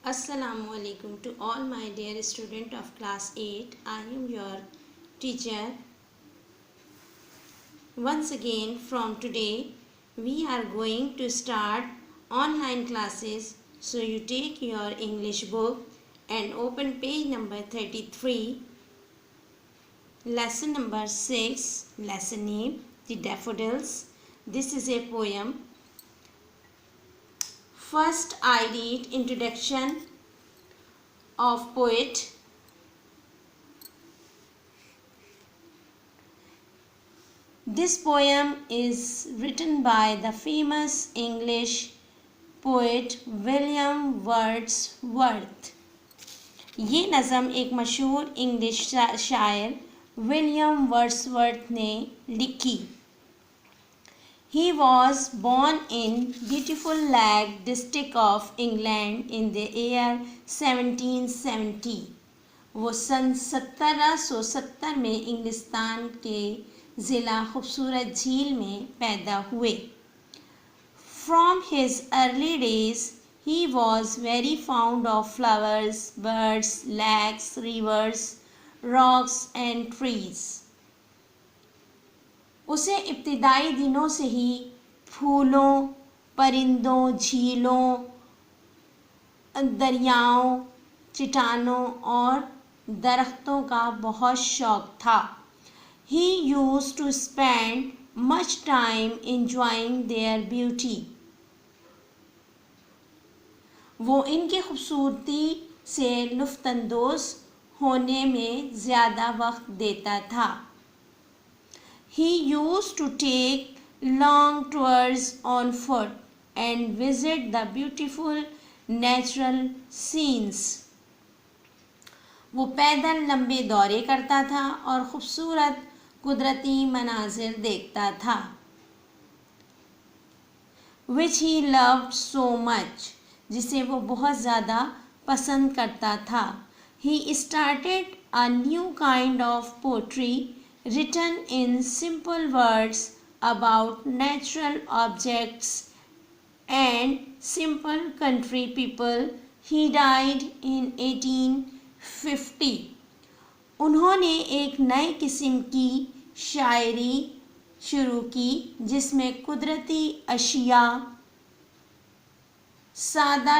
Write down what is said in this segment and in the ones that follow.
Assalamu alaikum to all my dear student of class 8. I am your teacher. Once again from today we are going to start online classes. So you take your English book and open page number 33. Lesson number 6. Lesson name The Daffodils. This is a poem. First I read introduction of poet. This poem is written by the famous English poet William Wordsworth. ये नज़म एक मशहूर English शायर William Wordsworth ने लिखी. He was born in beautiful Lag district of England in the year 1770. वो सन 1770 में इंग्लिस्तान के ज़िला खूबसूरत झील में पैदा हुए. From his early days, he was very fond of flowers, birds, lakes, rivers, rocks and trees. उसे इब्तिदाई दिनों से ही फूलों, परिंदों, झीलों, दरियाओं, चट्टानों और दरख्तों का बहुत शौक था. He used to spend much time enjoying their beauty. वो इनकी खूबसूरती से लुत्फ़अंदोज़ होने में ज़्यादा वक्त देता था. He used to take long tours on foot and visit the beautiful natural scenes. वो पैदल लंबे दौरे करता था और खूबसूरत कुदरती मनाजिर देखता था. Which he loved so much, जिसे वो बहुत ज़्यादा पसंद करता था. He started a new kind of poetry written in simple words about natural objects and simple country people. He died in 1850. उन्होंने एक नए किस्म की शायरी शुरू की जिसमें कुदरती अशिया सादा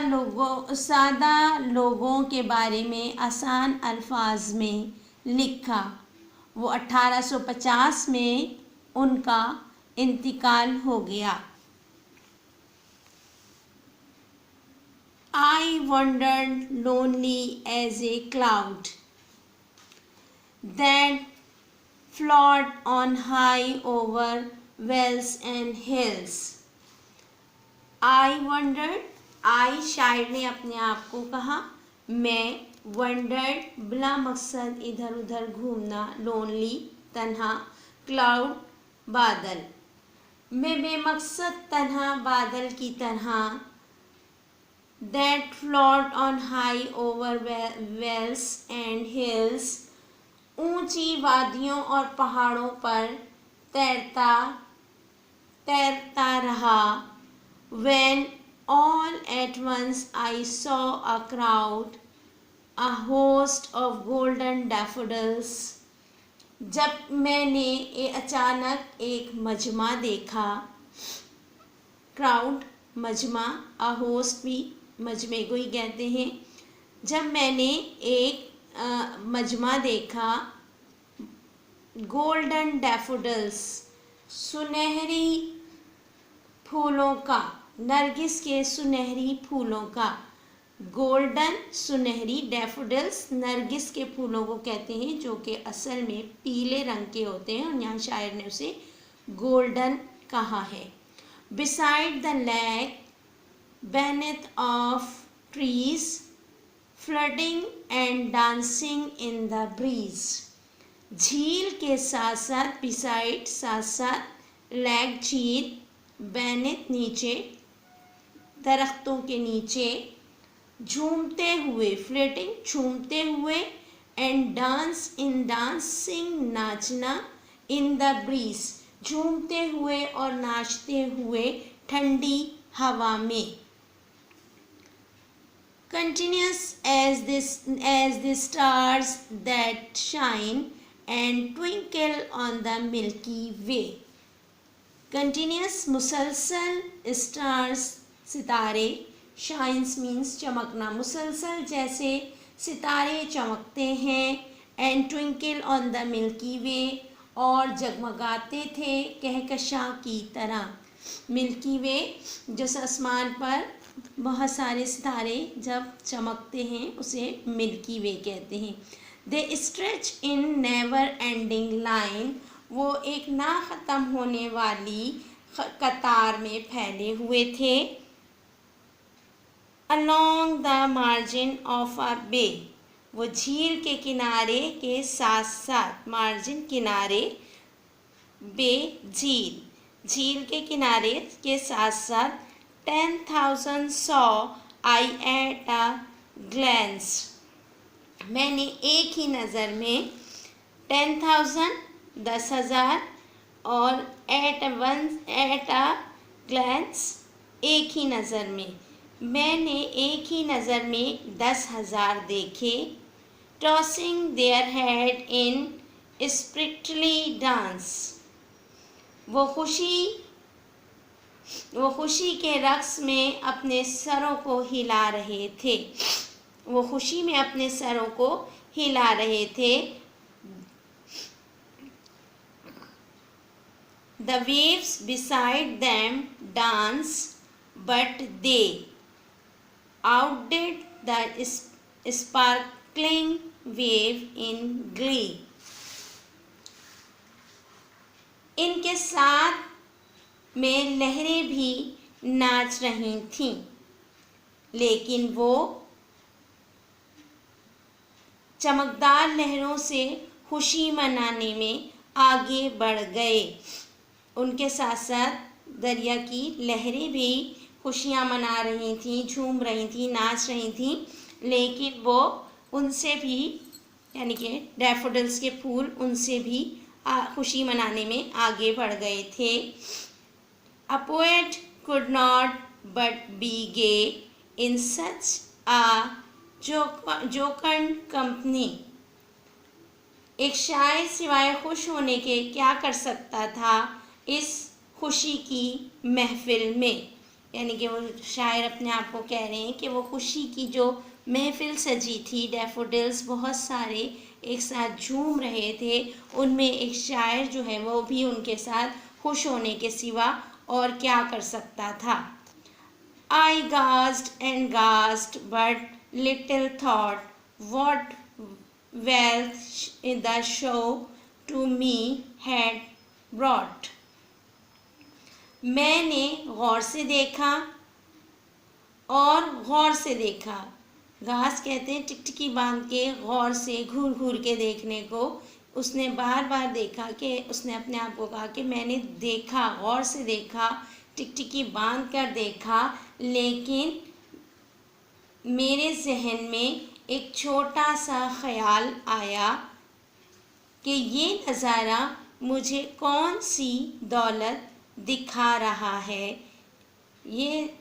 लोगों के बारे में आसान अल्फाज में लिखा. वो 1850 में उनका इंतकाल हो गया. I wandered lonely as a cloud that float on high over vales and hills. I wandered, I शायर ने अपने आप को कहा, मैं वंडर्ड बिला मकसद इधर उधर घूमना, लोनली तन्हा, क्लाउड बादल, मैं बेमकसद तन्हा बादल की तरह. That float on high over vales and hills, ऊंची वादियों और पहाड़ों पर तैरता रहा. When all at once I saw a crowd, a host of golden daffodils. जब मैंने अचानक एक मजमा देखा. क्राउड मजमा, a host भी मजमे को ही कहते हैं. जब मैंने एक मजमा देखा गोल्डन डैफोडिल्स, सुनहरी फूलों का, नरगिस के सुनहरी फूलों का. गोल्डन सुनहरी, डैफोडिल्स नरगिस के फूलों को कहते हैं जो कि असल में पीले रंग के होते हैं और यहाँ शायर ने उसे गोल्डन कहा है. Beside the lake beneath of trees flooding and dancing in the breeze. झील के साथ साथ, बिसाइड साथ साथ, लेक झील, beneath नीचे, दरख्तों के नीचे, झूमते हुए, फ्लोटिंग झूमते हुए, एंड डांस इन डांसिंग नाचना, इन द ब्रीज झूमते हुए और नाचते हुए ठंडी हवा में. continuous as the stars that shine and twinkle on the Milky Way. Continuous मुसलसल stars सितारे, shines means चमकना, मुसलसल जैसे सितारे चमकते हैं, and twinkle on the Milky Way और जगमगाते थे कहकशां की तरह। मिल्की वे जो आसमान पर बहुत सारे सितारे जब चमकते हैं उसे मिल्की वे कहते हैं। They stretch in never ending line, वो एक ना ख़त्म होने वाली कतार में फैले हुए थे। Along the margin of a bay, वो झील के किनारे के साथ साथ, मार्जिन किनारे, बे झील, झील के किनारे के साथ साथ 10,000 saw I at a glance, मैंने एक ही नज़र में 10,000 10,000 और एट अ ग्लैंस एक ही नज़र में, मैंने एक ही नज़र में 10,000 देखे। Tossing their head in sprightly dance, वो खुशी के रक्स में अपने सरों को हिला रहे थे, वो खुशी में अपने सरों को हिला रहे थे। The waves beside them dance, but they outdid the sparkling wave in glee. इनके साथ में लहरें भी नाच रही थीं, लेकिन वो चमकदार लहरों से खुशी मनाने में आगे बढ़ गए। उनके साथ साथ दरिया की लहरें भी खुशियाँ मना रही थीं, झूम रही थीं, नाच रही थीं, लेकिन वो उनसे भी, यानी कि डैफोडिल्स के फूल उनसे भी खुशी मनाने में आगे बढ़ गए थे। A poet could not but be gay in such a jocund company. एक शायर सिवाय खुश होने के क्या कर सकता था इस खुशी की महफिल में, यानी कि वो शायर अपने आप को कह रहे हैं कि वो खुशी की जो महफिल सजी थी, डैफोडिल्स बहुत सारे एक साथ झूम रहे थे, उनमें एक शायर जो है वो भी उनके साथ खुश होने के सिवा और क्या कर सकता था। I gasped and gasped, but little thought what wealth the show to me had brought. मैंने गौर से देखा और गौर से देखा, घास कहते हैं टिकटिकी बांध के गौर से घूर घूर के देखने को। उसने बार बार देखा कि उसने अपने आप को कहा कि मैंने देखा, गौर से देखा, टिकटिकी बांध कर देखा, लेकिन मेरे जहन में एक छोटा सा ख्याल आया कि ये नज़ारा मुझे कौन सी दौलत दिखा रहा है। ये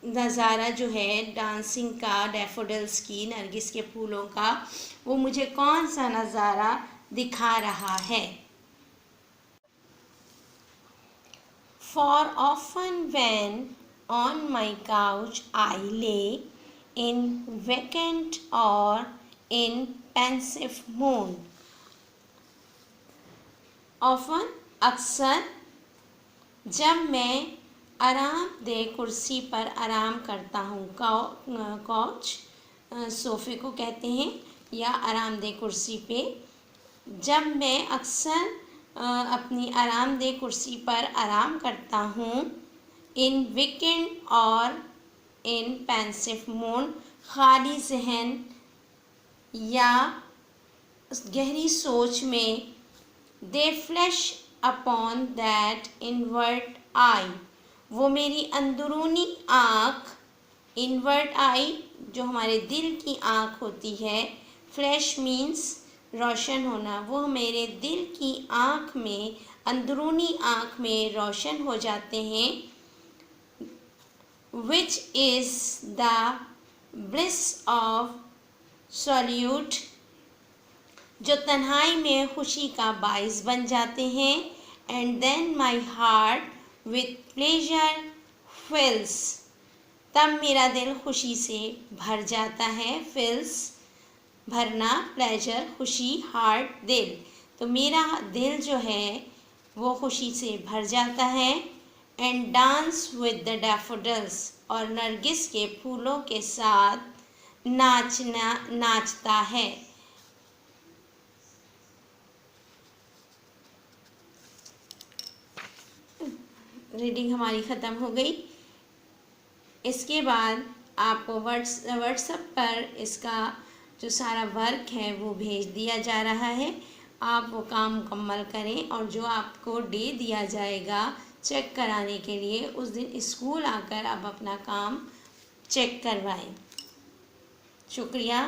नज़ारा जो है डांसिंग का, डैफोडिल्स की, नरगिस के फूलों का, वो मुझे कौन सा नज़ारा दिखा रहा है। For often when on my couch I lay in vacant or in pensive mood. Often अक्सर, जब मैं आरामदेह कुर्सी पर आराम करता हूँ, काउच सोफ़े को कहते हैं, या आरामदेह कुर्सी पे, जब मैं अक्सर अपनी आरामदेह कुर्सी पर आराम करता हूँ, इन वीकेंड और इन पेंसिव मूड, खाली जहन या गहरी सोच में, they flash upon that inward eye, वो मेरी अंदरूनी आँख, इनवर्ट आई जो हमारे दिल की आँख होती है, फ्लैश मीन्स रोशन होना, वो मेरे दिल की आँख में, अंदरूनी आँख में रोशन हो जाते हैं। Which is the bliss of solitude, जो तन्हाई में खुशी का बाइस बन जाते हैं। And then my heart with pleasure fills, तब मेरा दिल खुशी से भर जाता है। फिल्स भरना, प्लेजर खुशी, हार्ट दिल, तो मेरा दिल जो है वो खुशी से भर जाता है। And dance with the daffodils, और नरगिस के फूलों के साथ नाचता है। रीडिंग हमारी ख़त्म हो गई। इसके बाद आपको व्हाट्सएप पर इसका जो सारा वर्क है वो भेज दिया जा रहा है। आप वो काम मुकम्मल करें और जो आपको डे दिया जाएगा चेक कराने के लिए, उस दिन स्कूल आकर आप अपना काम चेक करवाएं। शुक्रिया।